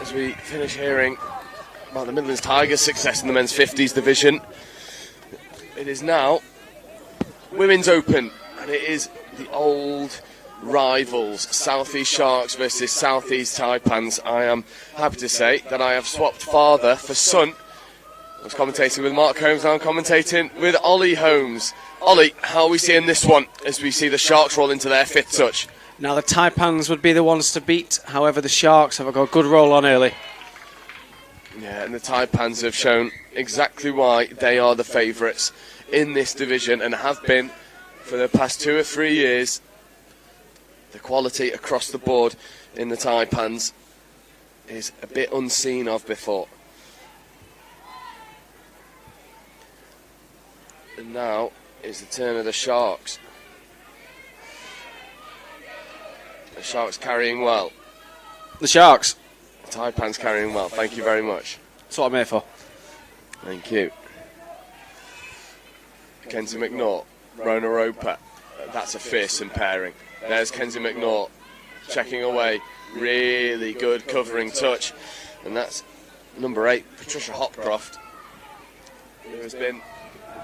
as we finish hearing about the Midlands Tigers' success in the men's 50s division. It is now Women's Open, and it is the old rivals, South East Sharks versus South East Taipans. I am happy to say that I have swapped father for son. I was commentating with Mark Holmes, now I'm commentating with Ollie Holmes. Ollie, how are we seeing this one as we see the Sharks roll into their fifth touch? Now the Taipans would be the ones to beat, however the Sharks have got a good roll on early. Yeah, and the Taipans have shown exactly why they are the favourites in this division and have been for the past 2 or 3 years. The quality across the board in the Taipans is a bit unseen of before. And now it's the turn of the Sharks. The Sharks carrying well. The Sharks. The Taipans carrying well. Thank you very much. That's what I'm here for. Thank you. Kenzie McNaught, Rona Roper. That's a fearsome pairing. There's Kenzie McNaught checking away. Really good covering touch. And that's number 8, Patricia Hopcroft, who has been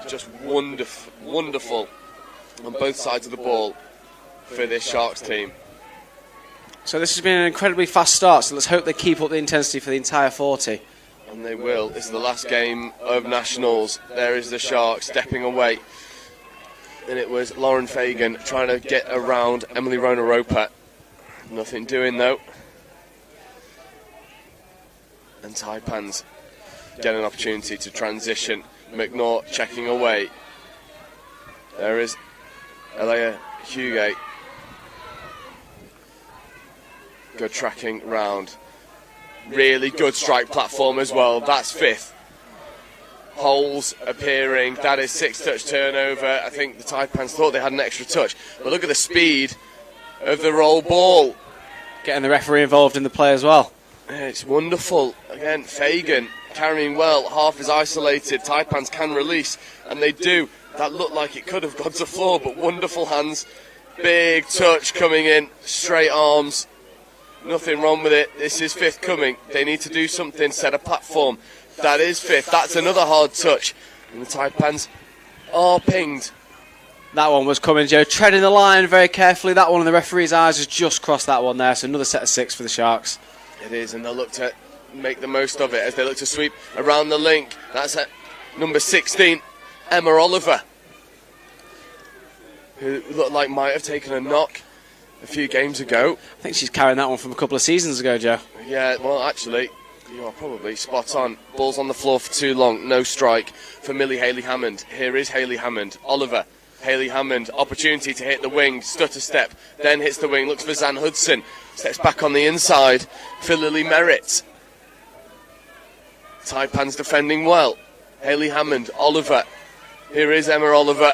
just wonderful on both sides of the ball for this Sharks team. So this has been an incredibly fast start, so let's hope they keep up the intensity for the entire 40. And they will. This is the last game of Nationals. There is the Sharks stepping away. And it was Lauren Fagan trying to get around Emily Rona Roper. Nothing doing though. And Taipans get an opportunity to transition. McNaught checking away. There is Elia Hugate. Good tracking round. Really good strike platform as well. That's 5th. Holes appearing. That is 6th touch turnover. I think the Taipans thought they had an extra touch. But look at the speed of the roll ball. Getting the referee involved in the play as well. It's wonderful. Again, Fagan carrying well. Half is isolated. Taipans can release. And they do. That looked like it could have gone to floor. But wonderful hands. Big touch coming in. Straight arms. Nothing wrong with it. This is 5th coming. They need to do something, set a platform. That is 5th. That's another hard touch. And the Taipans are pinged. That one was coming, Joe. Treading the line very carefully. That one in the referee's eyes has just crossed that one there. So another set of 6 for the Sharks. It is, and they'll look to make the most of it as they look to sweep around the link. That's at number 16, Emma Oliver, who looked like might have taken a knock a few games ago. I think she's carrying that one from a couple of seasons ago, Joe. Yeah, well, actually, you are probably spot on. Ball's on the floor for too long. No strike for Millie Hayley Hammond. Here is Hayley Hammond. Oliver. Hayley Hammond. Opportunity to hit the wing. Stutter step. Then hits the wing. Looks for Zan Hudson. Steps back on the inside for Lily Merritt. Taipans defending well. Hayley Hammond. Oliver. Here is Emma Oliver.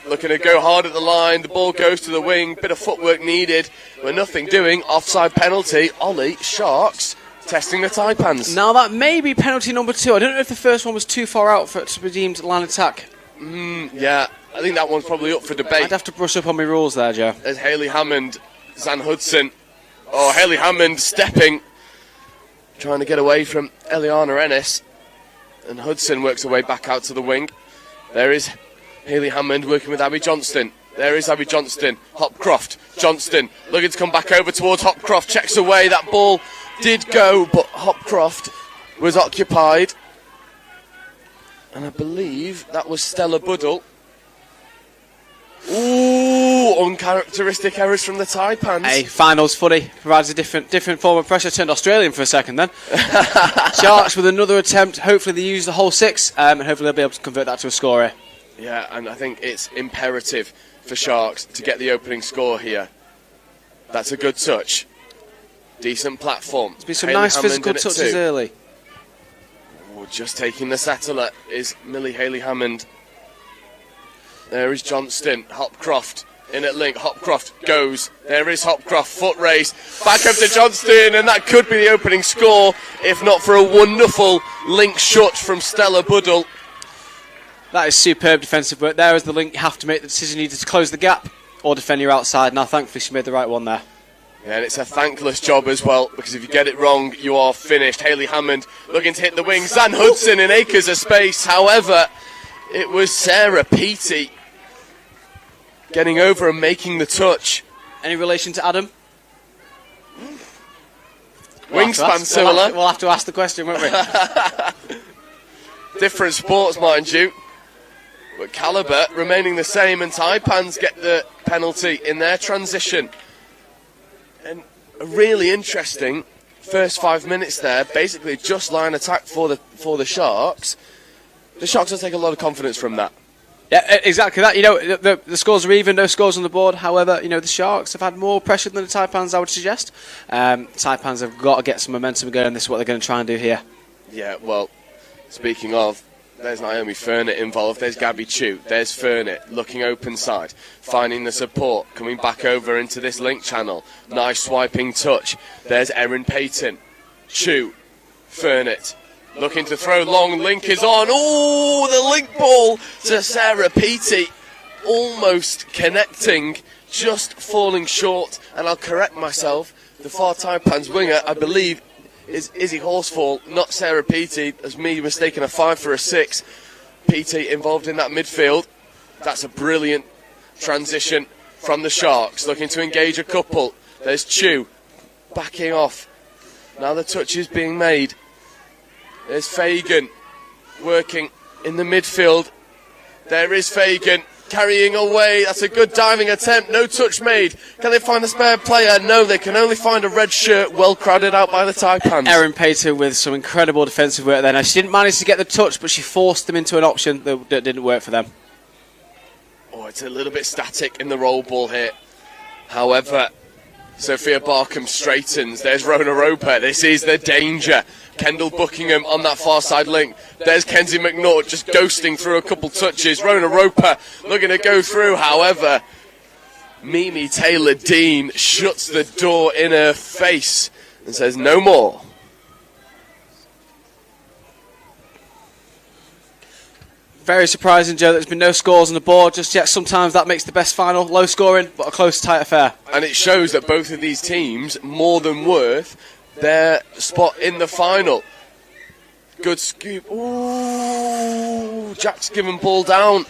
Looking to go hard at the line. The ball goes to the wing. Bit of footwork needed. We're nothing doing. Offside penalty. Ollie, Sharks testing the Taipans. Now that may be penalty number 2. I don't know if the first one was too far out for it to be deemed line attack. Yeah, I think that one's probably up for debate. I'd have to brush up on my rules there, Joe. There's Hayley Hammond. Zan Hudson. Oh, Hayley Hammond stepping. Trying to get away from Eliana Ennis. And Hudson works her way back out to the wing. There is Hayley Hammond working with Abby Johnston. There is Abby Johnston. Hopcroft. Johnston looking to come back over towards Hopcroft. Checks away. That ball did go, but Hopcroft was occupied. And I believe that was Stella Buddle. Ooh, uncharacteristic errors from the Taipans. Hey, finals footy provides a different form of pressure. Turned Australian for a second then. Sharks with another attempt. Hopefully they use the whole 6 and hopefully they'll be able to convert that to a score here. Yeah, and I think it's imperative for Sharks to get the opening score here. That's a good touch. Decent platform. There's been some nice physical touches early. Oh, just taking the settler is Millie Hayley Hammond. There is Johnston. Hopcroft in at link. Hopcroft goes. There is Hopcroft. Foot race. Back up to Johnston, and that could be the opening score if not for a wonderful link shot from Stella Buddle. That is superb defensive work there as the link. You have to make the decision either to close the gap or defend your outside. Now, thankfully, she made the right one there. And it's a thankless job as well, because if you get it wrong, you are finished. Hayley Hammond looking to hit the wing. Zan Hudson in acres of space. However, it was Sarah Peaty getting over and making the touch. Any relation to Adam? Wingspan similar. We'll have to ask the question, won't we? Different sports, mind you. But calibre remaining the same, and Taipans get the penalty in their transition. And a really interesting first 5 minutes there, basically just line attack for the Sharks. The Sharks will take a lot of confidence from that. Yeah, exactly that. You know, the scores are even, no scores on the board. However, you know, the Sharks have had more pressure than the Taipans, I would suggest. Taipans have got to get some momentum going. This is what they're going to try and do here. Yeah, well, speaking of, there's Naomi Furnett involved, there's Gabby Chu, there's Furnett looking open side, finding the support, coming back over into this link channel. Nice swiping touch. There's Erin Payton. Chu, Furnett. Looking to throw long, link is on. Ooh, the link ball to Sarah Peaty. Almost connecting, just falling short. And I'll correct myself, the far Taipans winger, I believe, is Izzy Horsfall, not Sarah Peaty, as me mistaken a 5 for a 6. Peaty involved in that midfield. That's a brilliant transition from the Sharks, looking to engage a couple. There's Chu, backing off. Now the touch is being made. There's Fagan, working in the midfield. There is Fagan, carrying away. That's a good diving attempt, no touch made. Can they find a spare player? No, they can only find a red shirt, well crowded out by the Taipans. Erin Payton with some incredible defensive work there. Now, she didn't manage to get the touch, but she forced them into an option that didn't work for them. Oh, it's a little bit static in the roll ball here. However, Sophia Barkham straightens. There's Rona Roper. This is the danger. Kendall Buckingham on that far side link. There's Kenzie McNaught just ghosting through a couple touches. Rona Roper looking to go through. However, Mimi Taylor-Dean shuts the door in her face and says no more. Very surprising, Joe, there's been no scores on the board just yet. Sometimes that makes the best final. Low scoring, but a close, tight affair. And it shows that both of these teams more than worth their spot in the final. Good scoop. Ooh, Jack's given ball down.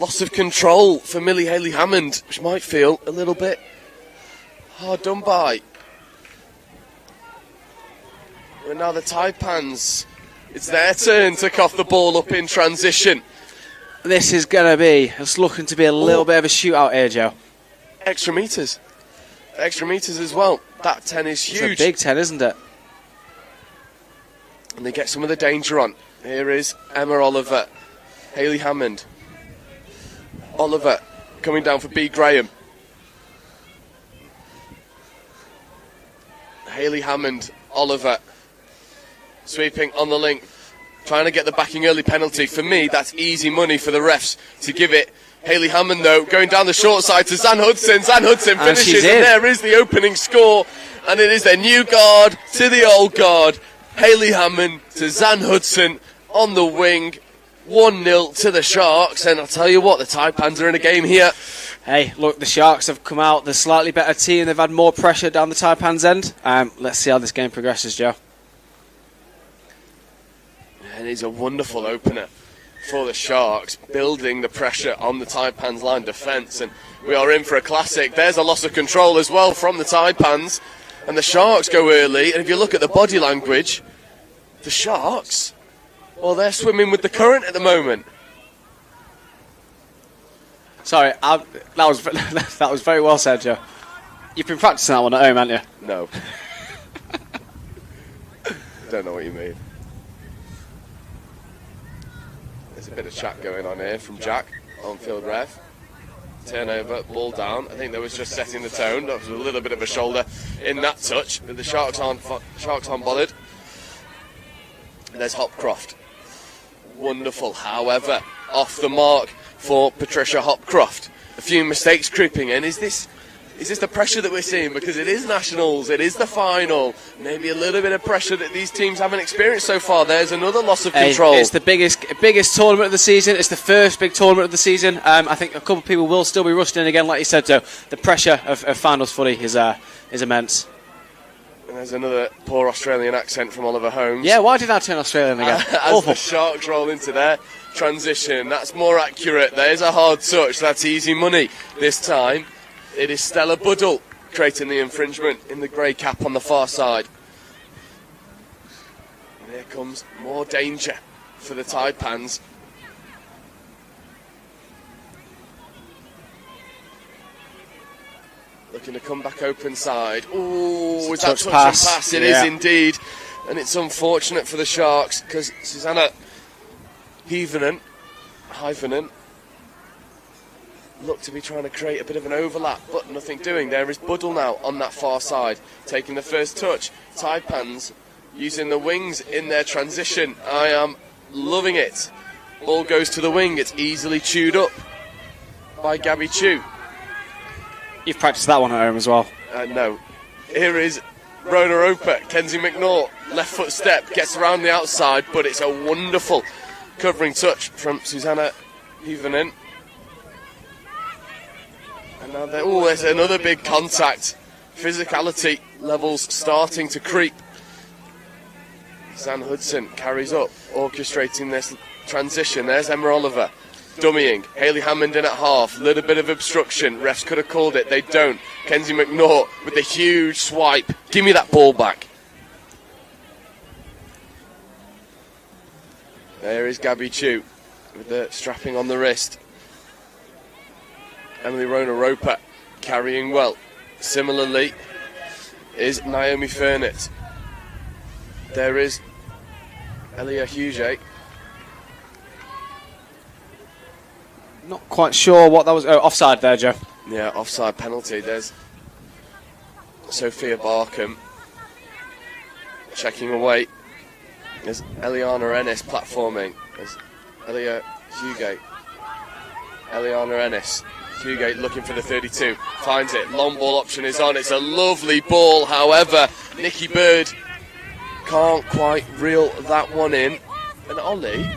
Loss of control for Millie Hayley Hammond, which might feel a little bit hard done by. And now the Taipans, it's their turn to cough the ball up in transition. This is going to be, it's looking to be a little bit of a shootout here, Joe. Extra metres as well. That 10 is huge. It's a big 10, isn't it? And they get some of the danger on. Here is Emma Oliver, Hayley Hammond. Oliver coming down for B. Graham. Hayley Hammond, Oliver sweeping on the link, trying to get the backing early penalty. For me, that's easy money for the refs to give it. Hayley Hammond, though, going down the short side to Zan Hudson. Zan Hudson finishes, and there is the opening score. And it is their new guard to the old guard. Hayley Hammond to Zan Hudson on the wing. 1-0 to the Sharks. And I'll tell you what, the Taipans are in a game here. Hey, look, the Sharks have come out the slightly better team. They've had more pressure down the Taipans' end. Let's see how this game progresses, Joe. And it's a wonderful opener for the Sharks, building the pressure on the Taipans' line defence, and we are in for a classic. There's a loss of control as well from the Taipans, and the Sharks go early. And if you look at the body language, the Sharks, well, they're swimming with the current at the moment. Sorry, that was very well said, Joe. You've been practicing that one at home, haven't you? No. Don't know what you mean. There's a bit of chat going on here from Jack, on-field ref. Turnover, ball down. I think that was just setting the tone. That was a little bit of a shoulder in that touch, but the Sharks aren't bothered. There's Hopcroft. Wonderful, however, off the mark for Patricia Hopcroft. A few mistakes creeping in. Is this Is this the pressure that we're seeing? Because it is nationals, it is the final. Maybe a little bit of pressure that these teams haven't experienced so far. There's another loss of control. It's the biggest tournament of the season. It's the first big tournament of the season. I think a couple of people will still be rushing in again, like you said, Joe. The pressure of finals footy is immense. And there's another poor Australian accent from Oliver Holmes. Yeah, why did I turn Australian again? As the Sharks roll into their transition, that's more accurate. There's a hard touch. That's easy money this time. It is Stella Buddle creating the infringement in the grey cap on the far side. And here comes more danger for the Taipans. Looking to come back open side. Ooh, is that touch pass? It is indeed. And it's unfortunate for the Sharks because Susanna Hiivanen look to be trying to create a bit of an overlap, but nothing doing. There is Buddle now on that far side, taking the first touch. Taipans using the wings in their transition. I am loving it. Ball goes to the wing. It's easily chewed up by Gabby Chu. You've practiced that one at home as well. No. Here is Rona Roper, Kenzie McNaught. Left foot step, gets around the outside, but it's a wonderful covering touch from Susanna Hiivanen. And now there's another big contact. Physicality levels starting to creep. Zan Hudson carries up, orchestrating this transition. There's Emma Oliver, dummying. Hayley Hammond in at half. Little bit of obstruction. Refs could have called it. They don't. Kenzie McNaught with the huge swipe. Give me that ball back. There is Gabby Chu with the strapping on the wrist. Emily Rona Roper carrying well. Similarly is Naomi Furnett. There is Elia Huget. Not quite sure what that was. Oh, offside there, Joe. Yeah, offside penalty. There's Sophia Barkham checking away. There's Eliana Ennis platforming. There's Elia Huget. Eliana Ennis. Huget looking for the 32. Finds it. Long ball option is on. It's a lovely ball. However, Nikki Bird can't quite reel that one in. And Ollie,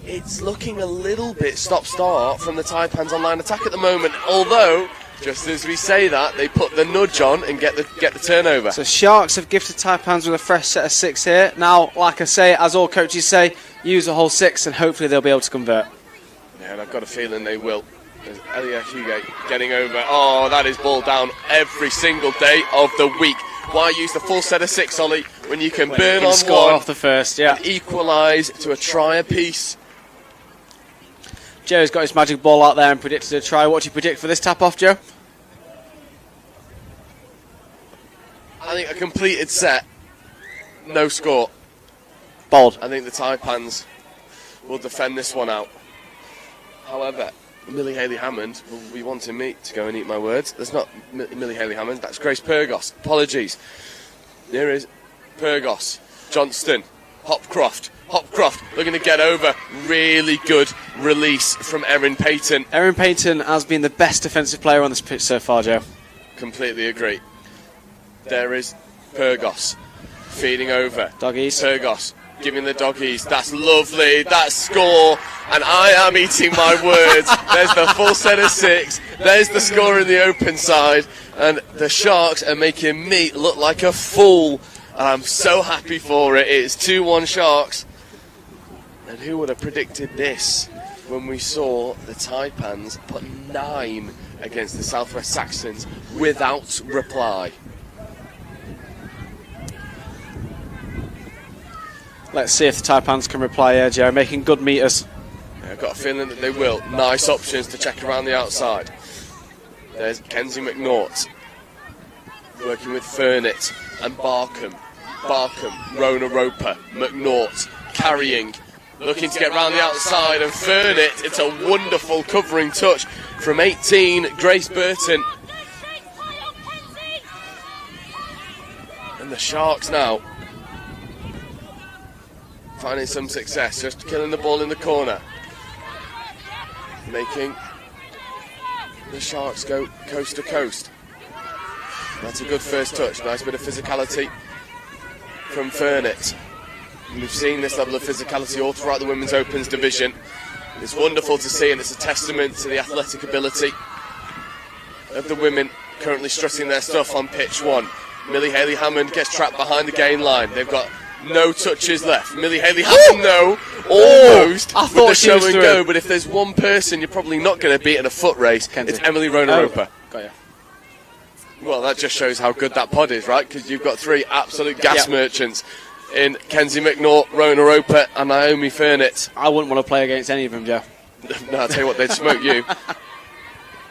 it's looking a little bit stop-start from the Taipans online attack at the moment. Although, just as we say that, they put the nudge on and get the turnover. So Sharks have gifted Taipans with a fresh set of 6 here. Now, like I say, as all coaches say, use the whole 6 and hopefully they'll be able to convert. Yeah, and I've got a feeling they will. There's Elia Huget getting over. Oh, that is ball down every single day of the week. Why use the full set of 6, Ollie, when you can burn on score one off the first, yeah, and equalise to a try apiece? Joe's got his magic ball out there and predicted a try. What do you predict for this tap-off, Joe? I think a completed set, no score. Bold. I think the Taipans will defend this one out. However, Millie Hayley Hammond will be wanting me to go and eat my words. That's not Millie Hayley Hammond, that's Grace Purgos. Apologies. There is Purgos, Johnston, Hopcroft looking to get over. Really good release from Erin Payton. Erin Payton has been the best defensive player on this pitch so far, Joe. Completely agree. There is Purgos feeding over. Doggies. Purgos giving the doggies. That's lovely. That score. And I am eating my words. There's the full set of 6. There's the score in the open side. And the Sharks are making me look like a fool. And I'm so happy for it. It's 2-1 Sharks. And who would have predicted this when we saw the Taipans put 9 against the Southwest Saxons without reply? Let's see if the Taipans can reply here, Joe. Making good meters. Yeah, I've got a feeling that they will. Nice options to check around the outside. There's Kenzie McNaught working with Furnett and Barkham, Rona Roper, McNaught carrying, looking to get round the outside, and Furnett, it's a wonderful covering touch from 18, Grace Burton. And the Sharks now finding some success, just killing the ball in the corner. Making the Sharks go coast to coast. That's a good first touch. Nice bit of physicality from Furnett. We've seen this level of physicality all throughout the Women's Opens division. It's wonderful to see, and it's a testament to the athletic ability of the women currently strutting their stuff on pitch 1. Millie Haley-Hammond gets trapped behind the gain line. They've got no touches left. Millie Haley-Hammond, no, almost I with thought the she show was and through. go. But if there's one person you're probably not going to beat in a foot race, Kenzie. it's Emily Rona-Roper. Got you. Well, that just shows how good that pod is, right? Because you've got 3 absolute gas merchants in Kenzie McNaught, Rona-Roper and Naomi Furnett. I wouldn't want to play against any of them, Joe. No, I'll tell you what, they'd smoke you.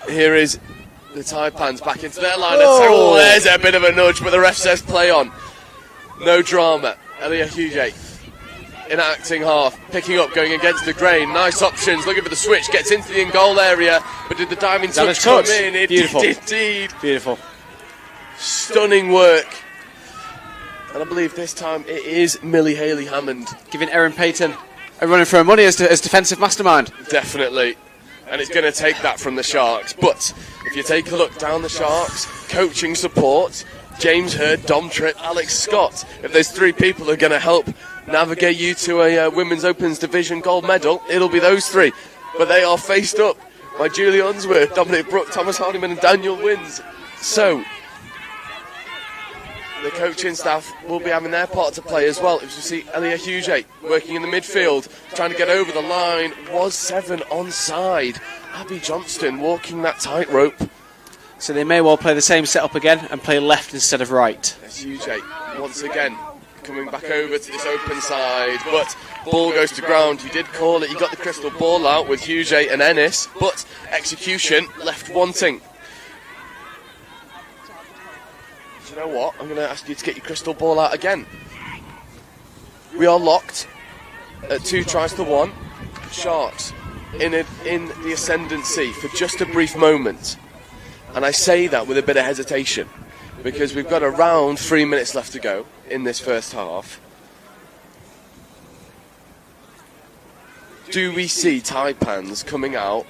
Here is the Taipans back into their line. Oh, there's a bit of a nudge, but the ref says play on. No drama. Elia Huge in acting half, picking up, going against the grain. Nice options, looking for the switch, gets into the in-goal area, but did the diving touch come in? It Beautiful. did indeed. Beautiful. Stunning work. And I believe this time it is Millie Haley-Hammond. Giving Erin Payton a run for her money as defensive mastermind. Definitely. And it's going to take that from the Sharks. But if you take a look down the Sharks, coaching support, James Hurd, Dom Tripp, Alex Scott. If there's 3 people who are going to help navigate you to a Women's Opens Division gold medal, it'll be those 3. But they are faced up by Julie Unsworth, Dominic Brooke, Thomas Hardiman and Daniel Wins. So the coaching staff will be having their part to play as well. As you see, Elia Huge working in the midfield, trying to get over the line. Was 7 onside. Abby Johnston walking that tightrope. So they may well play the same setup again and play left instead of right. There's Huge once again coming back over to this open side, but ball goes to ground. You did call it. You got the crystal ball out with Huge and Ennis, but execution left wanting. You know what? I'm going to ask you to get your crystal ball out again. We are locked at 2 tries to 1. Sharks in the ascendancy for just a brief moment. And I say that with a bit of hesitation because we've got around 3 minutes left to go in this first half. Do we see Taipans coming out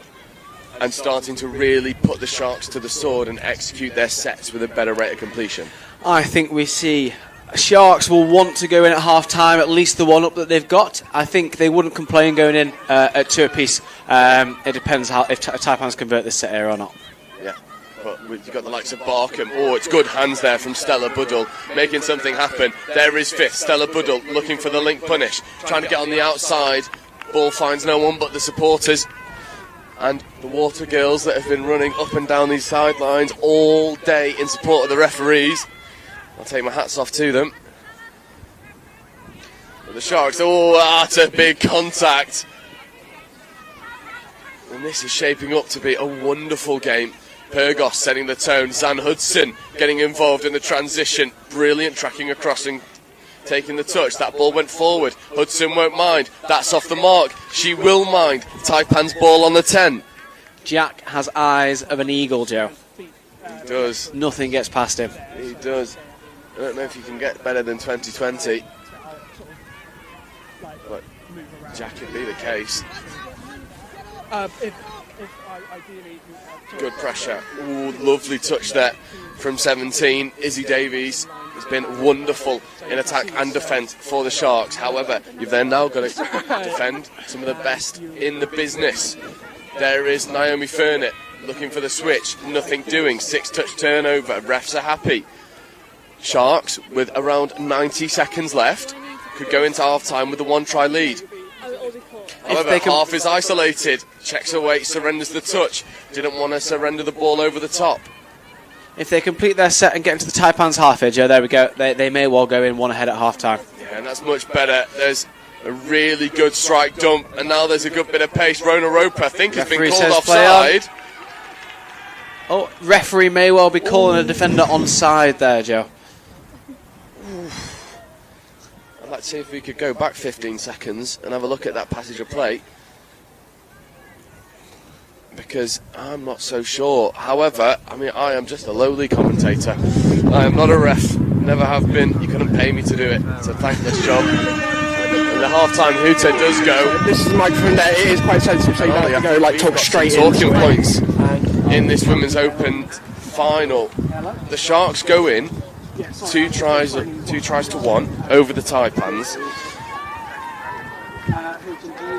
and starting to really put the Sharks to the sword and execute their sets with a better rate of completion? I think we see Sharks will want to go in at half time, at least the one up that they've got. I think they wouldn't complain going in at 2 apiece. It depends if Taipans convert this set here or not. Yeah, but you've got the likes of Barkham. Oh, it's good hands there from Stella Buddle, making something happen. There is 5th, Stella Buddle looking for the link punish, trying to get on the outside. Ball finds no one but the supporters. And the Water Girls that have been running up and down these sidelines all day in support of the referees. I'll take my hats off to them. But the Sharks, that's a big contact. And this is shaping up to be a wonderful game. Pyrgos setting the tone. Zan Hudson getting involved in the transition. Brilliant tracking across and taking the touch. That ball went forward. Hudson won't mind. That's off the mark. She will mind. Taipan's ball on the 10. Jack has eyes of an eagle, Joe. He does. Nothing gets past him. He does. I don't know if you can get better than 2020. But Jack could be the case. Good pressure. Ooh, lovely touch there from 17. Izzy Davies has been wonderful in attack and defence for the Sharks. However, you've then now got to defend some of the best in the business. There is Naomi Furnett looking for the switch. Nothing doing. 6-touch turnover. Refs are happy. Sharks, with around 90 seconds left, could go into half-time with a 1-try lead. However, half is isolated. Checks away, surrenders the touch. Didn't want to surrender the ball over the top. If they complete their set and get into the Taipans half edge, there we go. They may well go in 1 ahead at half-time. Yeah, and that's much better. There's a really good strike dump, and now there's a good bit of pace. Rona-Roper, I think, has been called offside. Oh, referee may well be calling a defender onside there, Joe. I'd like to see if we could go back 15 seconds and have a look at that passage of play, because I'm not so sure. However, I mean, I am just a lowly commentator. I am not a ref, never have been. You couldn't pay me to do it. It's a thankless job. And the half-time hooter does go. This is the microphone there. It is quite sensitive, so you don't have to go like talk straight in. Talking points. And in this Women's Open final. The Sharks go in 2 tries to 1 over the Taipans.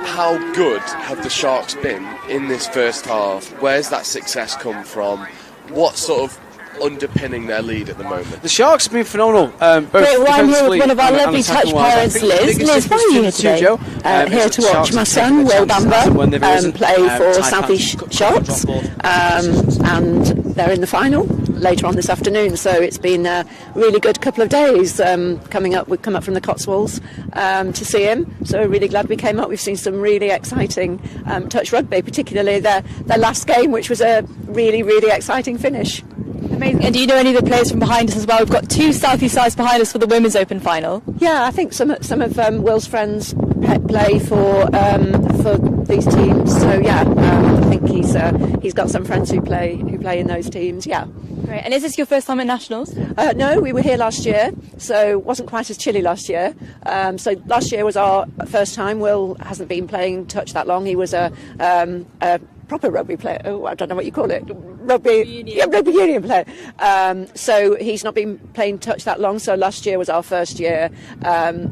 How good have the Sharks been in this first half? Where's that success come from? What sort of underpinning their lead at the moment? The Sharks have been phenomenal. Both Great, well, I'm here with one of our and lovely touch attacking-wise. parents, Liz. Liz, why are you here today? Here to watch my son, Will Bamber, play for South East Sharks. And they're in the final later on this afternoon, so it's been a really good couple of days. We've come up from the Cotswolds to see him, so we're really glad we came up. We've seen some really exciting touch rugby, particularly their last game, which was a really, really exciting finish. Amazing. And do you know any of the players from behind us as well? We've got 2 South East sides behind us for the Women's Open final. Yeah, I think some of Will's friends play for these teams. So yeah, I think he's got some friends who play in those teams. Yeah. Great. And is this your first time at Nationals? No, we were here last year, so it wasn't quite as chilly last year. So last year was our first time. Will hasn't been playing touch that long. He was a proper rugby player. Oh, I don't know what you call it. Rugby union player. So he's not been playing touch that long. So last year was our first year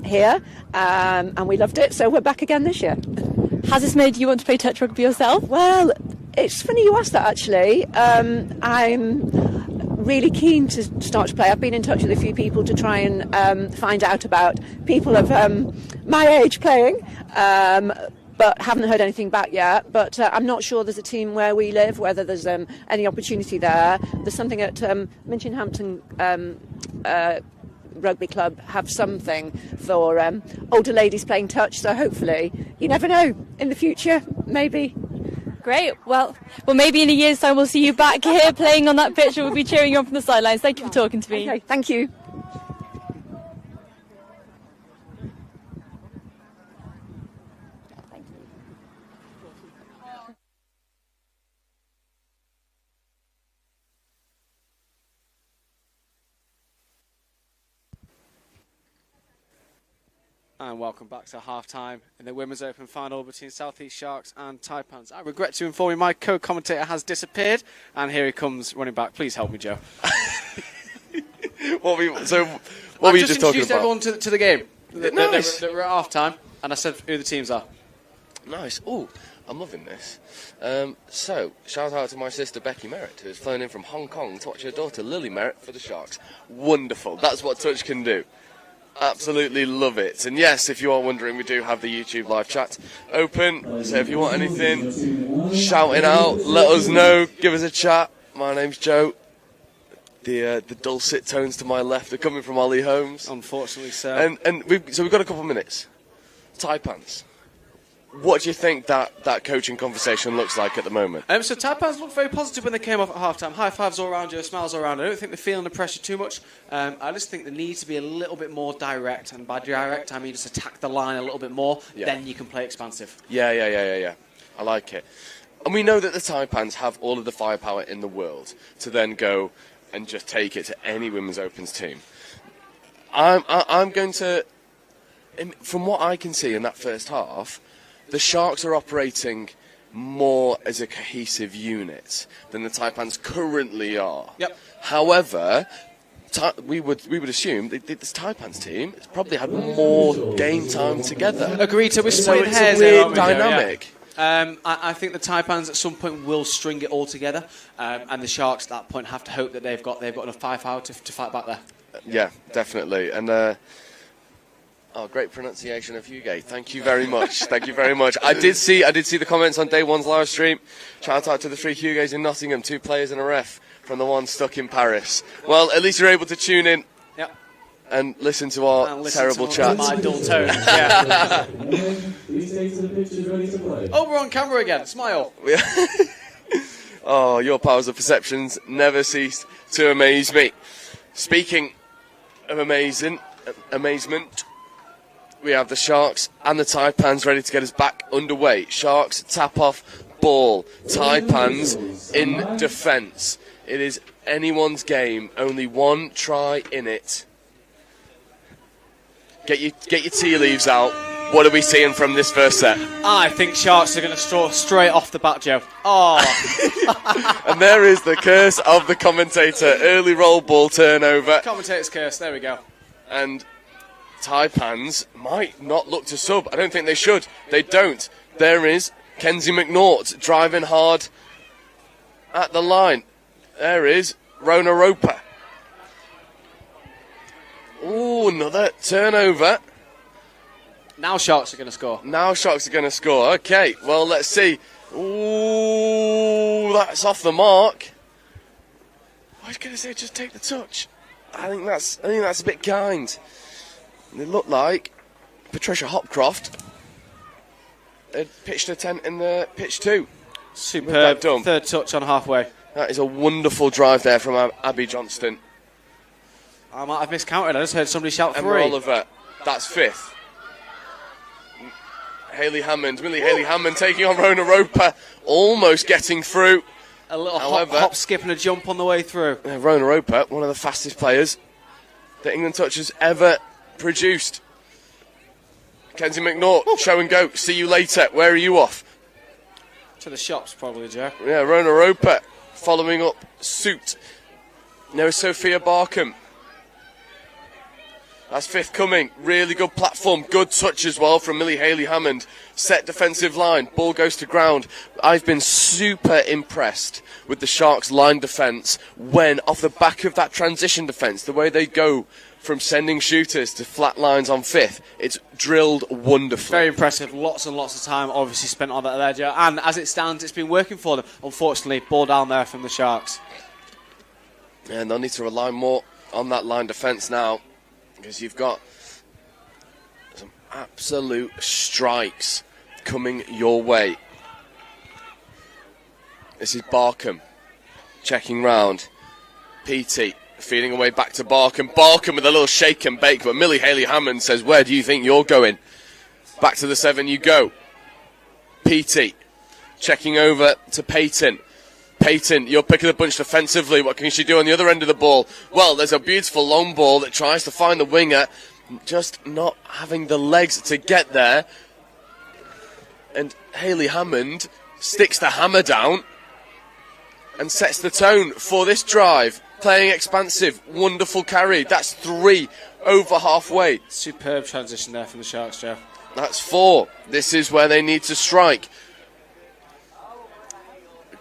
here, and we loved it. So we're back again this year. Has this made you want to play touch rugby yourself? Well, it's funny you asked that, actually. I'm really keen to start to play. I've been in touch with a few people to try and find out about people of my age playing. But haven't heard anything back yet. But I'm not sure there's a team where we live, whether there's any opportunity there. There's something at Minchinhampton Rugby Club have something for older ladies playing touch. So hopefully, you never know, in the future, maybe. Great. Well, maybe in a year's time we'll see you back here playing on that pitch. We'll be cheering you on from the sidelines. Thank you for talking to me. Okay, thank you. And welcome back to half-time in the Women's Open final between South East Sharks and Taipans. I regret to inform you my co-commentator has disappeared, and here he comes running back. Please help me, Joe. What were you just talking about? I've just introduced everyone to the game. Nice. That we're at half-time, and I said who the teams are. Nice. Oh, I'm loving this. So, shout out to my sister Becky Merritt, who has flown in from Hong Kong to watch her daughter Lily Merritt for the Sharks. Wonderful. That's what touch can do. Absolutely love it. And yes, if you are wondering, we do have the YouTube live chat open. So if you want anything, shouting out, let us know, give us a chat. My name's Joe. The dulcet tones to my left are coming from Ollie Holmes. Unfortunately, so. And we've got a couple of minutes. Taipans. What do you think that coaching conversation looks like at the moment? So Taipans looked very positive when they came off at half-time. High fives all around you, smiles all around. I don't think they're feeling the pressure too much. I just think they need to be a little bit more direct. And by direct, I mean just attack the line a little bit more. Yeah. Then you can play expansive. Yeah. I like it. And we know that the Taipans have all of the firepower in the world to then go and just take it to any Women's Opens team. I'm going to... From what I can see in that first half... The Sharks are operating more as a cohesive unit than the Taipans currently are. Yep. However, we would assume that this Taipans team has probably had more game time together. Agreed. So we're splitting hairs. It's a weird dynamic. I think the Taipans at some point will string it all together, and the Sharks at that point have to hope that they've got enough firepower to fight back there. Yeah, definitely. And. Great pronunciation of Hugo. Thank you very much. Thank you very much. I did see the comments on day one's live stream. Shout out to the 3 Hugos in Nottingham, 2 players and a ref from the one stuck in Paris. Well, at least you're able to tune in and listen to our terrible chat. My dull tone. Yeah. Oh, we're on camera again. Smile. Oh, your powers of perceptions never cease to amaze me. Speaking of amazement, we have the Sharks and the Taipans ready to get us back underway. Sharks tap off ball. Taipans in defence. It is anyone's game. Only one try in it. Get your tea leaves out. What are we seeing from this first set? I think Sharks are going to straw straight off the bat, Joe. Oh. And there is the curse of the commentator. Early roll ball turnover. Commentator's curse, there we go. And Taipans might not look to sub. I don't think they should. They don't. There is Kenzie McNaught driving hard at the line. There is Rona Roper. Ooh, another turnover. Now Sharks are going to score. Now Sharks are going to score. Okay, well, let's see. Ooh, that's off the mark. I was going to say just take the touch. I think that's a bit kind. They look like Patricia Hopcroft had pitched a tent in the pitch too. Superb. Third touch on halfway. That is a wonderful drive there from Abby Johnston. I might have miscounted. I just heard somebody shout Emma 3. Oliver, that's 5th. Millie Haley Hammond taking on Rona Roper, almost getting through. A little hop, skip and a jump on the way through. Rona Roper, one of the fastest players that England Touch has ever produced. Kenzie McNaught, show and go. See you later. Where are you off? To the shops, probably, Joe. Yeah, Rona Roper following up suit. Now Sophia Barkham. That's 5th coming. Really good platform. Good touch as well from Millie Haley Hammond. Set defensive line. Ball goes to ground. I've been super impressed with the Sharks' line defence when, off the back of that transition defence, the way they go from sending shooters to flat lines on 5th, it's drilled wonderfully. Very impressive. Lots and lots of time obviously spent on that there, Joe. And as it stands, it's been working for them. Unfortunately, ball down there from the Sharks. And they'll need to rely more on that line defence now, because you've got some absolute strikes coming your way. This is Barkham checking round. PT feeding away back to Barkham. Barkham with a little shake and bake, but Millie Haley Hammond says, where do you think you're going? Back to the 7 you go. PT checking over to Peyton. Peyton, you're picking the bunch defensively. What can she do on the other end of the ball? Well, there's a beautiful long ball that tries to find the winger, just not having the legs to get there. And Haley Hammond sticks the hammer down and sets the tone for this drive. Playing expansive, wonderful carry. That's 3 over halfway. Superb transition there from the Sharks, Joe. That's 4. This is where they need to strike.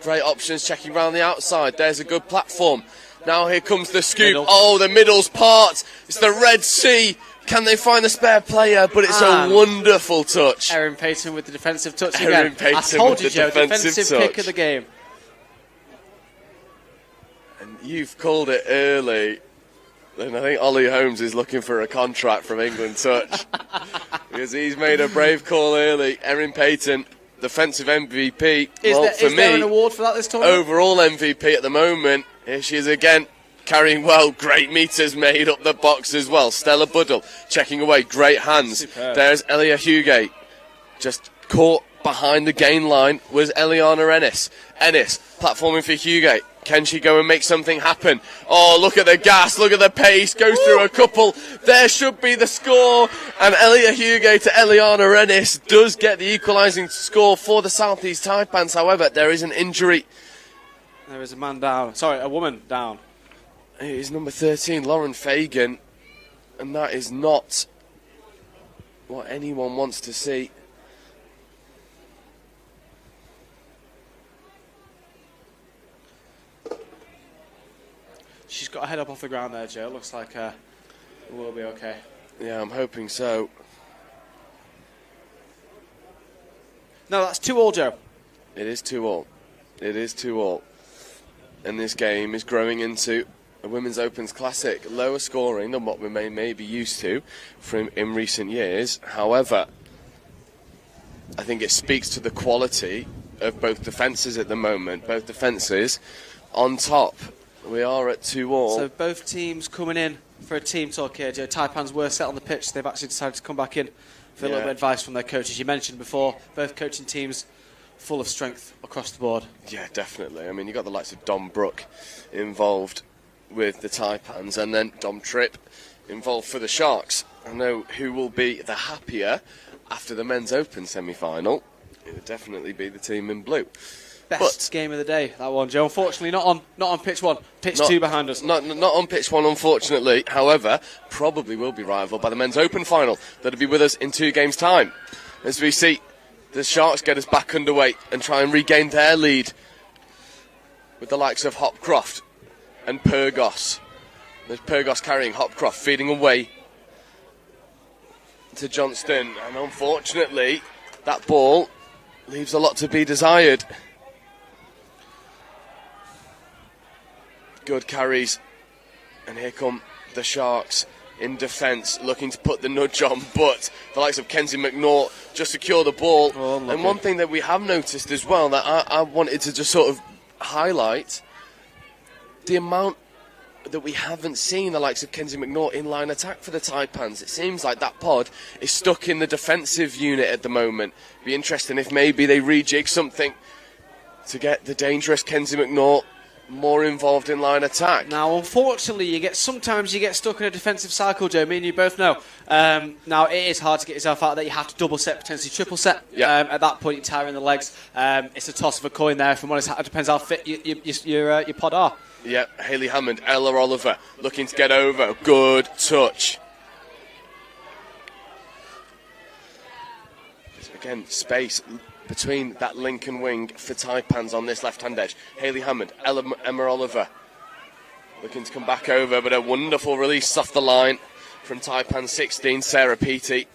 Great options checking around the outside. There's a good platform. Now here comes the scoop. Middle. Oh, the middle's part. It's the Red Sea. Can they find the spare player? But it's a wonderful touch. Erin Payton with the defensive touch Erin again. Payton I told you, with the Joe, defensive defensive touch. pick of the game. And you've called it early. And I think Ollie Holmes is looking for a contract from England Touch. Because he's made a brave call early. Erin Payton, defensive MVP. Is there an award for that this tournament? Overall MVP at the moment. Here she is again, carrying well. Great meters made up the box as well. Stella Buddle checking away. Great hands. Superb. There's Elia Hugate. Just caught behind the gain line was Eliana Ennis. Ennis platforming for Hugate. Can she go and make something happen? Oh, look at the gas, look at the pace, goes through a couple. There should be the score. And Elia Hugate to Eliana Ennis does get the equalising score for the South East Taipans. However, there is an injury. There is a man down. Sorry, a woman down. It is number 13, Lauren Fagan. And that is not what anyone wants to see. She's got her head up off the ground there, Joe. Looks like it will be okay. Yeah, I'm hoping so. No, that's 2-2, Joe. It is 2-2. It is 2-2. And this game is growing into a Women's Opens Classic. Lower scoring than what we may be used to from in recent years. However, I think it speaks to the quality of both defences at the moment. Both defences on top. We are at 2-2. So both teams coming in for a team talk here, Joe. Taipans were set on the pitch. They've actually decided to come back in for a little bit of advice from their coaches. You mentioned before, both coaching teams full of strength across the board. Yeah, definitely. I mean, you've got the likes of Dom Brook involved with the Taipans, and then Dom Tripp involved for the Sharks. I know who will be the happier after the men's open semi-final, it would definitely be the team in blue. Best game of the day, that one, Joe. Unfortunately, not on pitch one. Pitch two behind us. Not on pitch one, unfortunately. However, probably will be rivaled by the men's open final. That'll be with us in 2 games' time. As we see the Sharks get us back underway and try and regain their lead with the likes of Hopcroft and Pyrgos. There's Pyrgos carrying Hopcroft, feeding away to Johnston. And unfortunately, that ball leaves a lot to be desired. Good carries, and here come the Sharks in defence, looking to put the nudge on, but the likes of Kenzie McNaught just secure the ball. And one thing that we have noticed as well that I wanted to just sort of highlight, the amount that we haven't seen the likes of Kenzie McNaught in line attack for the Taipans. It seems like that pod is stuck in the defensive unit at the moment. Be interesting if maybe they rejig something to get the dangerous Kenzie McNaught more involved in line attack. Now, unfortunately, sometimes you get stuck in a defensive cycle, Joe. Me and you both know. Now, it is hard to get yourself out of that. You have to double set, potentially triple set. Yeah. At that point, you're tiring the legs. It's a toss of a coin there. From what it depends how fit your pod are. Yeah, Hayley Hammond, Ella Oliver looking to get over. Good touch. Again, space between that Lincoln wing for Taipans on this left-hand edge. Hayley Hammond, Emma Oliver looking to come back over, but a wonderful release off the line from Taipan 16, Sarah Peaty.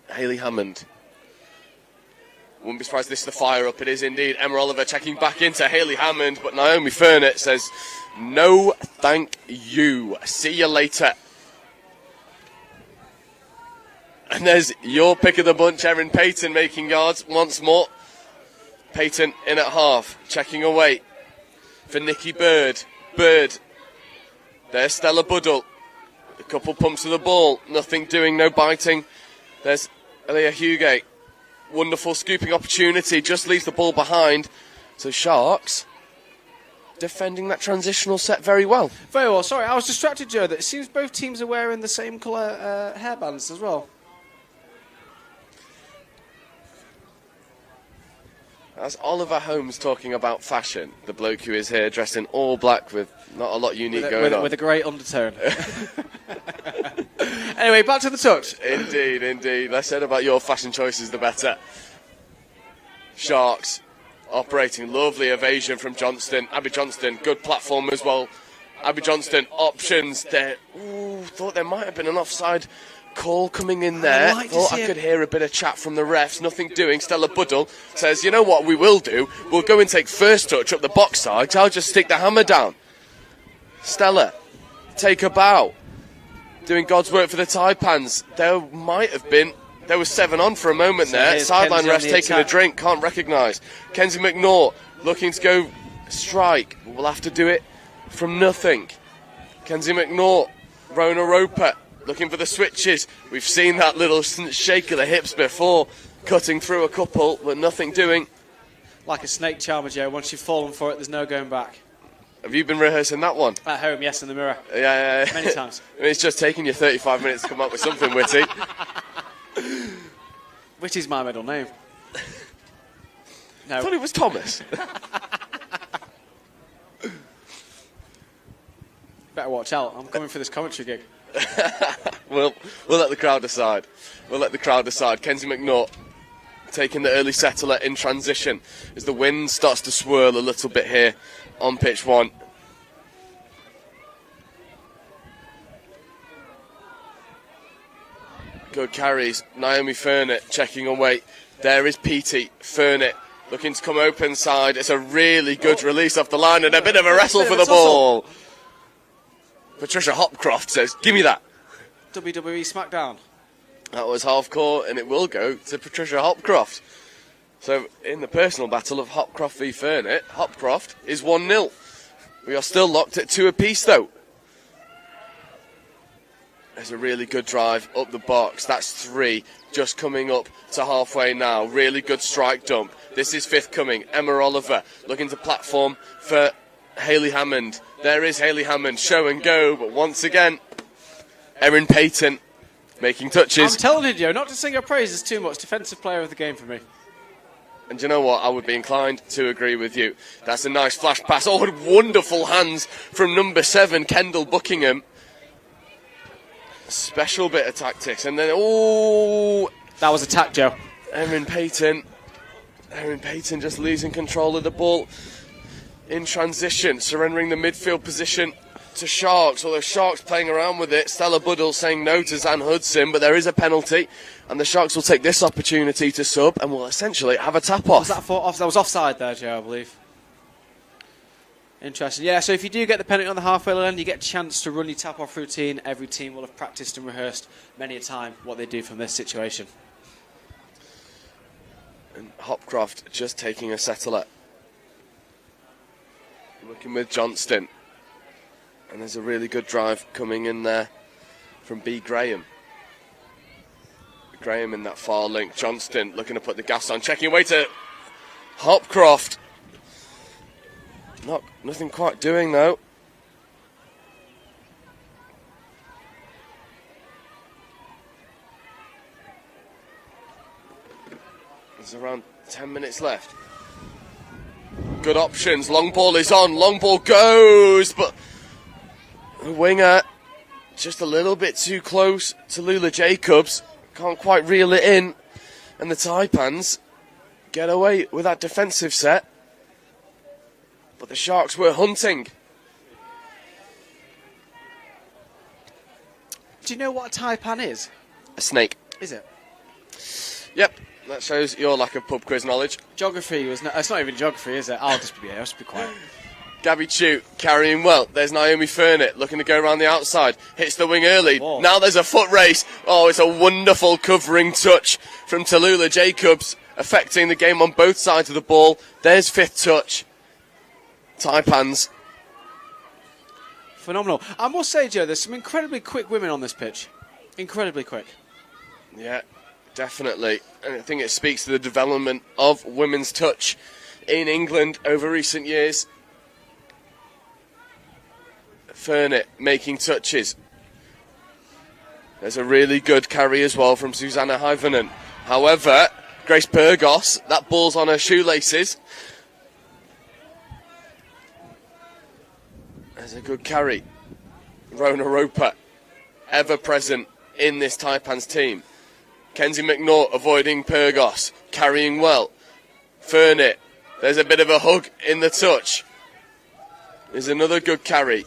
Hayley Hammond. Wouldn't be surprised this is the fire-up. It is indeed. Emma Oliver checking back into Hayley Hammond, but Naomi Furnett says, no thank you. See you later. And there's your pick of the bunch, Erin Payton, making yards once more. Payton in at half, checking away for Nikki Bird. Bird. There's Stella Buddle. A couple pumps of the ball. Nothing doing, no biting. There's Elia Hugate. Wonderful scooping opportunity. Just leaves the ball behind. So Sharks defending that transitional set very well. Very well. Sorry, I was distracted, Joe. That it seems both teams are wearing the same colour hairbands as well. That's Oliver Holmes talking about fashion. The bloke who is here dressed in all black with not a lot unique going on. With a grey undertone. Anyway, back to the touch. Indeed, indeed. Less said about your fashion choices, the better. Sharks operating. Lovely evasion from Johnston. Abby Johnston, good platform as well. Abby Johnston, options there. Ooh, thought there might have been an offside call coming in there. Thought I could hear a bit of chat from the refs. Nothing doing. Stella Buddle says, you know what we will do? We'll go and take first touch up the box side. I'll just stick the hammer down. Stella, take a bow. Doing God's work for the Taipans. There was 7 on for a moment there. Sideline refs taking a drink. Can't recognise. Kenzie McNaught looking to go strike. We'll have to do it from nothing. Kenzie McNaught. Rona Roper looking for the switches. We've seen that little shake of the hips before, cutting through a couple, but nothing doing. Like a snake charmer, Joe. Once you've fallen for it, there's no going back. Have you been rehearsing that one? At home, yes, in the mirror. Yeah. Many times. I mean, it's just taking you 35 minutes to come up with something witty. Witty's my middle name. No. I thought it was Thomas. Better watch out. I'm coming for this commentary gig. We'll let the crowd decide. Kenzie McNaught taking the early settler in transition as the wind starts to swirl a little bit here on pitch one. Good carries. Naomi Furnett checking away. There is Petey. Furnett looking to come open side. It's a really good release off the line and a bit of a wrestle for the ball. Patricia Hopcroft says, give me that. WWE SmackDown. That was half court, and it will go to Patricia Hopcroft. So, in the personal battle of Hopcroft v Furnett, Hopcroft is 1-0. We are still locked at 2 apiece, though. There's a really good drive up the box. That's 3, just coming up to halfway now. Really good strike dump. This is 5th coming. Emma Oliver looking to platform for Hayley Hammond. There is Hayley Hammond, show and go, but once again, Erin Payton making touches. I'm telling you, Joe, not to sing your praises too much. Defensive player of the game for me. And you know what? I would be inclined to agree with you. That's a nice flash pass. Oh, what wonderful hands from number 7, Kendall Buckingham. Special bit of tactics. And then, that was attack, Joe. Erin Payton just losing control of the ball in transition, surrendering the midfield position to Sharks, although Sharks playing around with it. Stella Buddle saying no to Zan Hudson, but there is a penalty, and the Sharks will take this opportunity to sub and will essentially have a tap-off. That was offside there, Joe, I believe. Interesting. Yeah, so if you do get the penalty on the halfway line, you get a chance to run your tap-off routine. Every team will have practiced and rehearsed many a time what they do from this situation. And Hopcroft just taking a settler. Looking with Johnston. And there's a really good drive coming in there from B. Graham. Graham in that far link. Johnston looking to put the gas on. Checking away to Hopcroft. Nothing quite doing though. There's around 10 minutes left. Good options. Long ball is on. Long ball goes, but the winger just a little bit too close to Lula Jacobs. Can't quite reel it in. And the Taipans get away with that defensive set. But the Sharks were hunting. Do you know what a taipan is? A snake. Is it? Yep. That shows your lack of pub quiz knowledge. Geography was not. It's not even geography, is it? I'll just be quiet. Gabby Chu carrying well. There's Naomi Furnett looking to go around the outside. Hits the wing early. Whoa. Now there's a foot race. Oh, it's a wonderful covering touch from Tallulah Jacobs, affecting the game on both sides of the ball. There's 5th touch. Taipans. Phenomenal. I must say, Joe, there's some incredibly quick women on this pitch. Incredibly quick. Yeah, definitely. And I think it speaks to the development of women's touch in England over recent years. Furnett making touches. There's a really good carry as well from Susanna Hyvanen. However, Grace Pyrgos, that ball's on her shoelaces. There's a good carry. Rona Roper, ever present in this Taipans team. Kenzie McNaught avoiding Pyrgos, carrying well. Furnett, there's a bit of a hug in the touch. There's another good carry.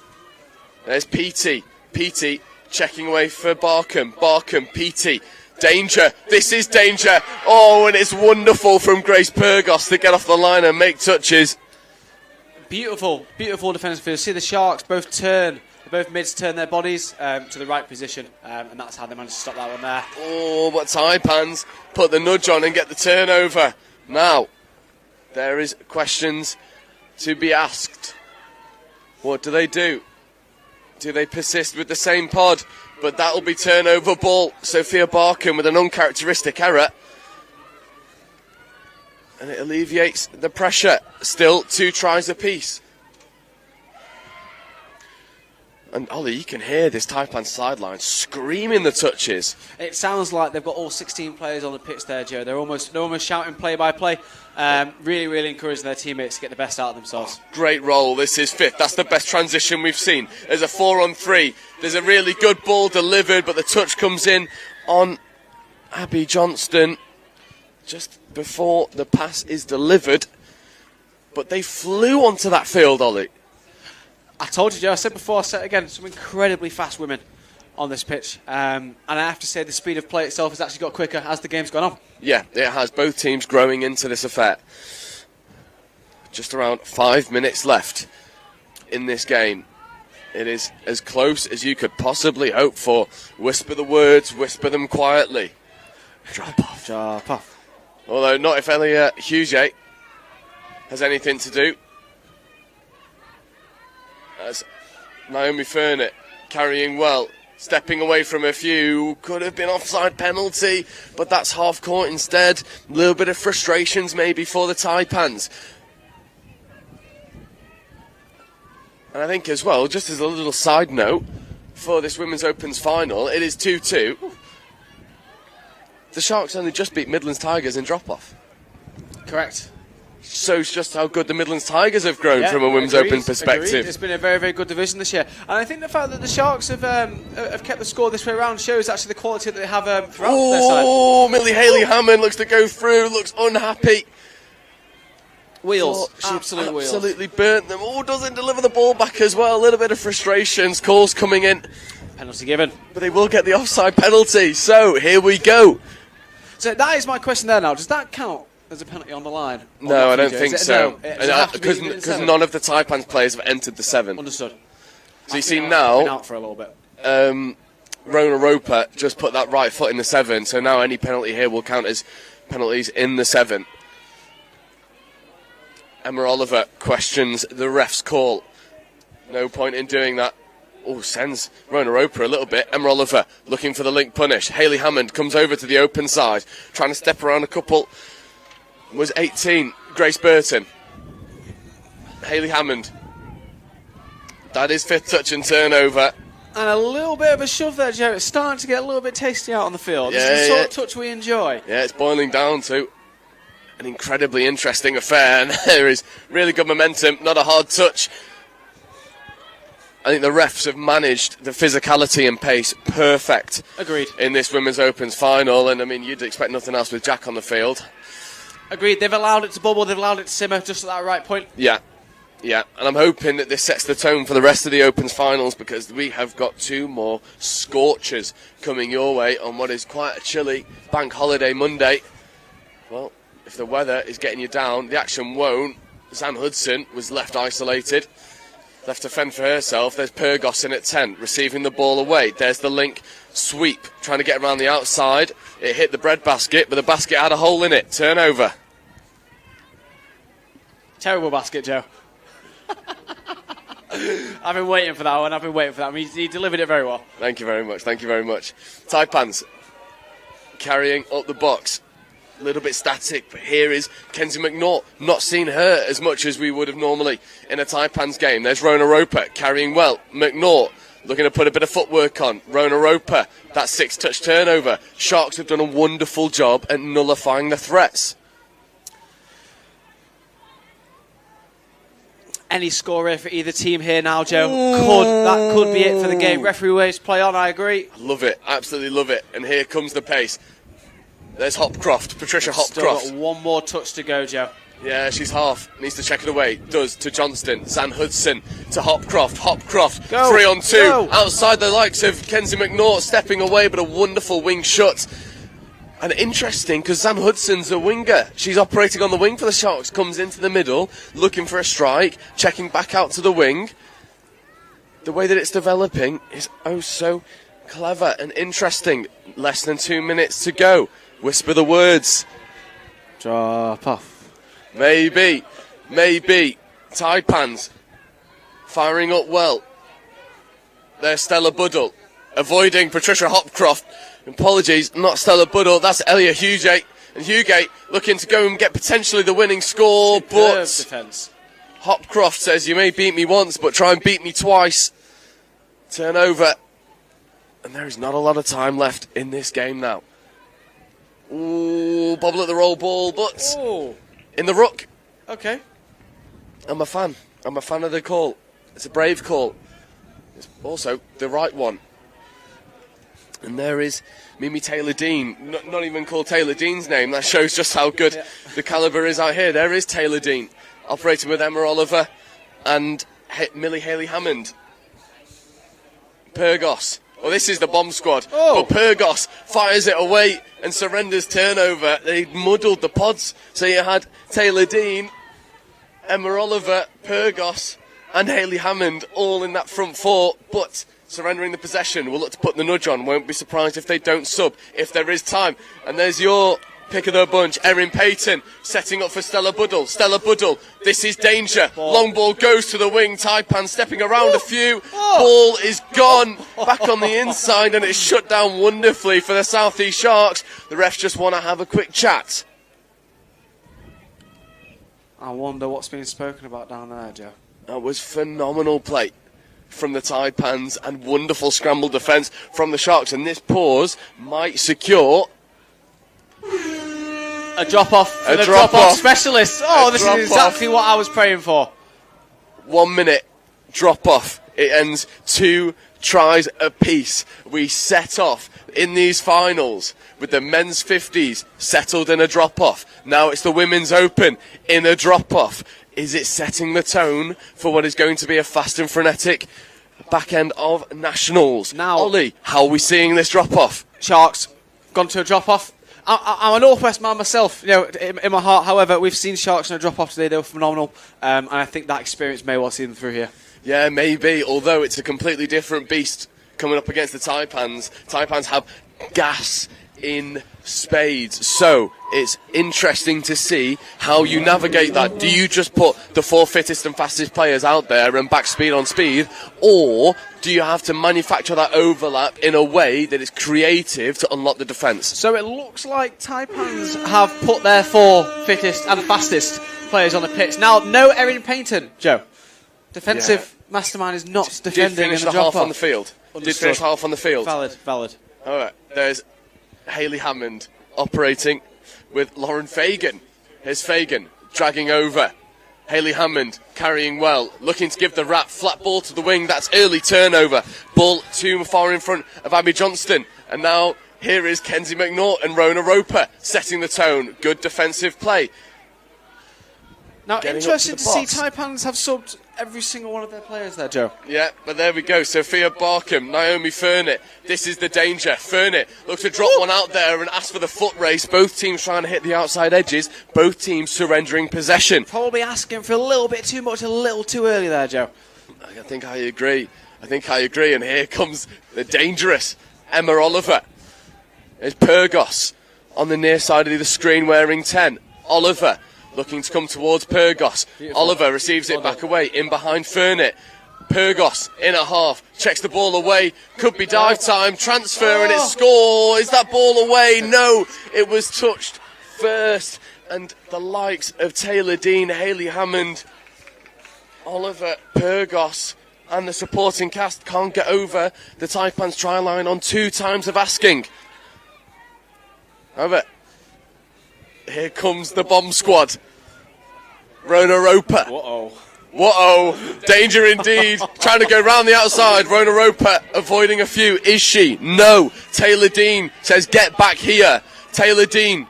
There's Petey. Petey checking away for Barkham. Barkham, Petey. Danger. This is danger. Oh, and it's wonderful from Grace Pyrgos to get off the line and make touches. Beautiful, beautiful defensive field. See the Sharks both mids turn their bodies to the right position, and that's how they managed to stop that one there. Oh, but Taipans put the nudge on and get the turnover. Now, there is questions to be asked. What do they do? Do they persist with the same pod? But that'll be turnover ball. Sophia Barkham with an uncharacteristic error. And it alleviates the pressure. Still 2 tries apiece. And Ollie, you can hear this Taipan sideline screaming the touches. It sounds like they've got all 16 players on the pitch there, Joe. They're almost shouting play by play. Really, really encouraging their teammates to get the best out of themselves. Great roll. This is 5th. That's the best transition we've seen. There's a 4-on-3. There's a really good ball delivered, but the touch comes in on Abby Johnston just before the pass is delivered. But they flew onto that field, Ollie. I told you, Joe, I said before, I said again, some incredibly fast women on this pitch. And I have to say the speed of play itself has actually got quicker as the game's gone on. Yeah, it has. Both teams growing into this affair. Just around 5 minutes left in this game. It is as close as you could possibly hope for. Whisper the words, whisper them quietly. Drop off. Drop off. Although not if Elia Huget has anything to do. As Naomi Furnett carrying well, stepping away from a few, could have been offside penalty, but that's half court instead. A little bit of frustrations maybe for the Taipans. And I think as well, just as a little side note, for this Women's Opens final, it is 2-2. the Sharks only just beat Midlands Tigers in drop-off. Correct. Shows just how good the Midlands Tigers have grown from a Women's Open perspective. Agreed. It's been a very, very good division this year. And I think the fact that the Sharks have kept the score this way around shows actually the quality that they have throughout their side. Oh, Millie Haley-Hammond looks to go through, looks unhappy. Wheels. She Absolute absolutely burnt them. Oh, doesn't deliver the ball back as well. A little bit of frustrations. Calls coming in. Penalty given. But they will get the offside penalty. So, here we go. So that is my question there now. Does that count as a penalty on the line? No, I don't think so. Because none of the Taipans players have entered the 7. Understood. So you see now, out for a little bit. Rona Roper just put that right foot in the 7. So now any penalty here will count as penalties in the 7. Emma Oliver questions the ref's call. No point in doing that. Oh, sends Rona Roper a little bit. Emma Oliver looking for the link punish. Haley-Hammond comes over to the open side, trying to step around a couple. Was 18, Grace Burton. Haley-Hammond. That is 5th touch and turnover. And a little bit of a shove there, Joe. It's starting to get a little bit tasty out on the field. This is the sort of touch we enjoy. Yeah, it's boiling down to an incredibly interesting affair, and there is really good momentum, not a hard touch. I think the refs have managed the physicality and pace perfect. Agreed. In this Women's Opens final, and I mean, you'd expect nothing else with Jack on the field. Agreed. They've allowed it to bubble, they've allowed it to simmer just at that right point. Yeah, and I'm hoping that this sets the tone for the rest of the Opens finals, because we have got 2 more scorchers coming your way on what is quite a chilly bank holiday Monday. Well, if the weather is getting you down, the action won't. Zan Hudson was left isolated, left to fend for herself. There's Pyrgos in at 10, receiving the ball away. There's the link sweep, trying to get around the outside. It hit the bread basket, but the basket had a hole in it. Turnover. Terrible basket, Joe. I've been waiting for that one. I mean, he delivered it very well. Thank you very much. Taipans carrying up the box. A little bit static, but here is Kenzie McNaught. Not seen her as much as we would have normally in a Taipans game. There's Rona Roper carrying well. McNaught looking to put a bit of footwork on. Rona Roper, that 6th touch turnover. Sharks have done a wonderful job at nullifying the threats. Any score here for either team here now, Joe? That could be it for the game. Referee waves play on, I agree. Love it, absolutely love it. And here comes the pace. There's Hopcroft, Patricia Hopcroft. Still got 1 more touch to go, Joe. Yeah, she's half. Needs to check it away. Does to Johnston. Zan Hudson to Hopcroft. Hopcroft, go, 3 on 2. Go. Outside the likes of Kenzie McNaught stepping away, but a wonderful wing shot. And interesting, because Zan Hudson's a winger. She's operating on the wing for the Sharks. Comes into the middle, looking for a strike, checking back out to the wing. The way that it's developing is oh so clever and interesting. Less than 2 minutes to go. Whisper the words. Drop off. Maybe. Taipans firing up well. There's Stella Buddle avoiding Patricia Hopcroft. Apologies, not Stella Buddle, that's Elia Hugate. And Hugate looking to go and get potentially the winning score, but defense. Hopcroft says, you may beat me once, but try and beat me twice. Turnover. And there is not a lot of time left in this game now. Ooh, bobble at the roll ball, but in the ruck. Okay. I'm a fan of the call. It's a brave call. It's also the right one. And there is Mimi Taylor-Dean. Not even called Taylor-Dean's name. That shows just how good the calibre is out here. There is Taylor-Dean, operating with Emma Oliver and Millie Haley-Hammond. Pyrgos. Well, this is the bomb squad. But Pyrgos fires it away and surrenders turnover. They muddled the pods. So you had Taylor-Dean, Emma Oliver, Pyrgos and Haley-Hammond all in that front 4. But surrendering the possession, will look to put the nudge on. Won't be surprised if they don't sub, if there is time. And there's your pick of the bunch, Erin Payton, setting up for Stella Buddle. Stella Buddle, this is danger. Long ball goes to the wing. Taipan stepping around a few. Ball is gone. Back on the inside, and it's shut down wonderfully for the South East Sharks. The refs just want to have a quick chat. I wonder what's being spoken about down there, Joe. That was phenomenal play from the Taipans and wonderful scramble defence from the Sharks. And this pause might secure A drop-off for the drop-off specialist. Oh, this is exactly what I was praying for. 1 minute drop-off. It ends 2 tries apiece. We set off in these finals with the men's 50s settled in a drop-off. Now it's the women's open in a drop-off. Is it setting the tone for what is going to be a fast and frenetic back end of nationals? Now, Ollie, how are we seeing this drop-off? Sharks gone to a drop-off. I'm a Northwest man myself, in my heart. However, we've seen Sharks in a drop-off today. They were phenomenal, and I think that experience may well see them through here. Yeah, maybe, although it's a completely different beast coming up against the Taipans. Taipans have gas in spades, so it's interesting to see how you navigate that. Do you just put the 4 fittest and fastest players out there and back speed on speed, or do you have to manufacture that overlap in a way that is creative to unlock the defence? So it looks like Taipans have put their 4 fittest and fastest players on the pitch. Now, no Erin Payton, Joe. Defensive mastermind is not defending. Did finish in the half drop-off. on the field. Did finish half on the field. Valid. All right, there's Hayley Hammond operating with Lauren Fagan. Here's Fagan dragging over. Hayley Hammond carrying well, looking to give the wrap. Flat ball to the wing, that's early turnover. Ball too far in front of Abby Johnston. And now here is Kenzie McNaught and Rona Roper setting the tone. Good defensive play. Now, interesting to see Taipans have subbed every single one of their players there, Joe. Yeah, but there we go. Sophia Barkham, Naomi Furnett. This is the danger. Furnett looks to drop one out there and ask for the foot race. Both teams trying to hit the outside edges. Both teams surrendering possession. Probably asking for a little bit too much, a little too early there, Joe. I think I agree. And here comes the dangerous Emma Oliver. There's Pyrgos on the near side of the screen wearing 10. Oliver looking to come towards Pyrgos. Beautiful. Oliver receives it back away, in behind Furnett. Pyrgos in at half, checks the ball away, could be dive time, transfer and it's score. Is that ball away? No, it was touched first. And the likes of Taylor Dean, Hayley Hammond, Oliver, Pyrgos and the supporting cast can't get over the Taipans try line on 2 times of asking. However, here comes the bomb squad. Rona Roper. Whoa. Danger indeed. Trying to go round the outside. Rona Roper avoiding a few. Is she? No. Taylor Dean says, get back here. Taylor Dean.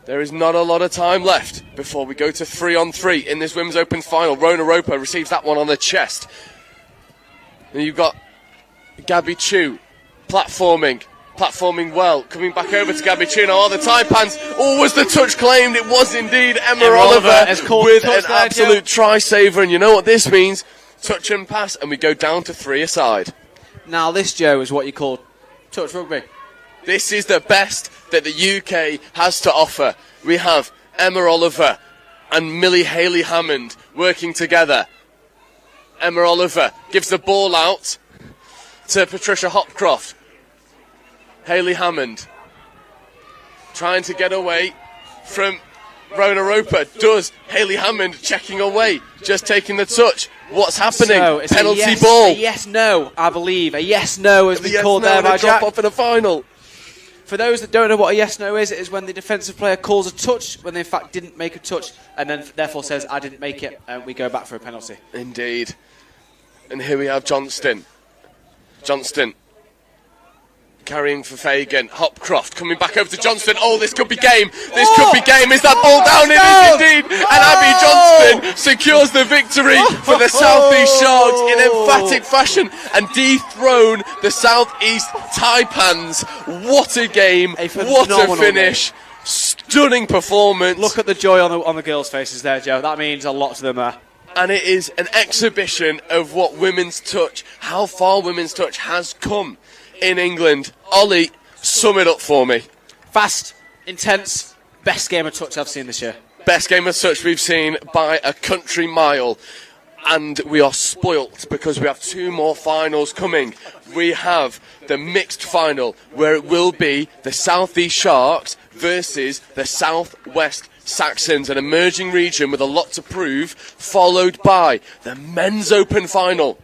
There is not a lot of time left before we go to 3-on-3 in this Women's Open final. Rona Roper receives that one on the chest. And you've got Gabby Chu platforming well, coming back over to Gabby Chu. Now, the Taipans. Oh, was the touch claimed? It was indeed Emma Oliver with an absolute try saver. And you know what this means? Touch and pass, and we go down to 3 aside. Now, this, Joe, is what you call touch rugby. This is the best that the UK has to offer. We have Emma Oliver and Millie Hayley Hammond working together. Emma Oliver gives the ball out to Patricia Hopcroft. Hayley Hammond trying to get away from Rona Roper. Does Hayley Hammond checking away, just taking the touch. What's happening? So it's penalty ball. A yes-no, I believe. A yes-no has been called there by Jack. Drop off in the final. For those that don't know what a yes-no is, it is when the defensive player calls a touch when they in fact didn't make a touch and then therefore says, I didn't make it, and we go back for a penalty. Indeed. And here we have Johnston carrying for Fagan. Hopcroft coming back over to Johnston. Oh, this could be game. Could be game. Is that ball down? It is indeed. And Abby Johnston secures the victory for the South East Sharks in emphatic fashion and dethrone the South East Taipans. What a game. What a finish. Game. Stunning performance. Look at the joy on the girls' faces there, Joe. That means a lot to them there. And it is an exhibition of what women's touch, how far women's touch has come in England. Ollie, sum it up for me. Fast, intense, best game of touch I've seen this year. Best game of touch we've seen by a country mile. And we are spoilt because we have 2 more finals coming. We have the mixed final where it will be the South East Sharks versus the South West Saxons, an emerging region with a lot to prove, followed by the Men's Open final.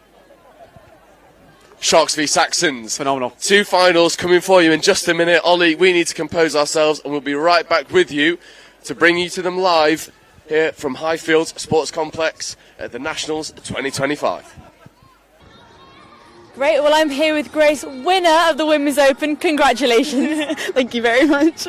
Sharks v Saxons. Phenomenal. 2 finals coming for you in just a minute. Ollie, we need to compose ourselves and we'll be right back with you to bring you to them live here from Highfields Sports Complex at the Nationals 2025. Great, well I'm here with Grace, winner of the Women's Open. Congratulations. Thank you very much.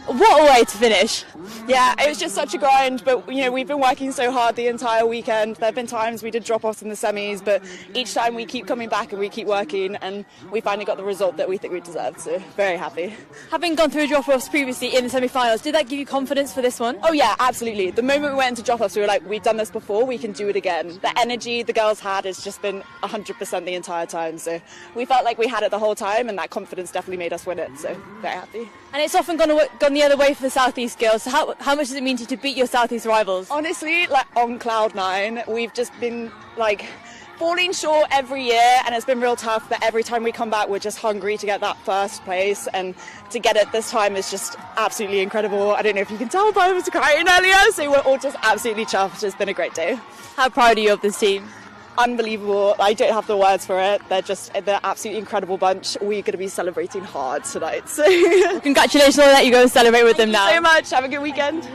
What a way to finish. Yeah, it was just such a grind, but we've been working so hard the entire weekend. There have been times we did drop offs in the semis, but each time we keep coming back and we keep working, and we finally got the result that we think we deserved, so very happy. Having gone through drop offs previously in the semi-finals, did that give you confidence for this one? Oh yeah, absolutely. The moment we went into drop offs, we were like, we've done this before, we can do it again. The energy the girls had has just been 100% the entire time, so we felt like we had it the whole time, and that confidence definitely made us win it, so very happy. And it's often gone the other way for the Southeast girls, so how much does it mean to you to beat your Southeast rivals? Honestly, like on cloud 9, we've just been like falling short every year, and it's been real tough, but every time we come back we're just hungry to get that first place, and to get it this time is just absolutely incredible. I don't know if you can tell, but I was crying earlier, so we're all just absolutely chuffed. It's been a great day. How proud are you of this team? Unbelievable. I don't have the words for it. They're absolutely incredible bunch. We're going to be celebrating hard tonight. So congratulations, I'll let you go and celebrate with them now. Thank you so much. Have a good weekend.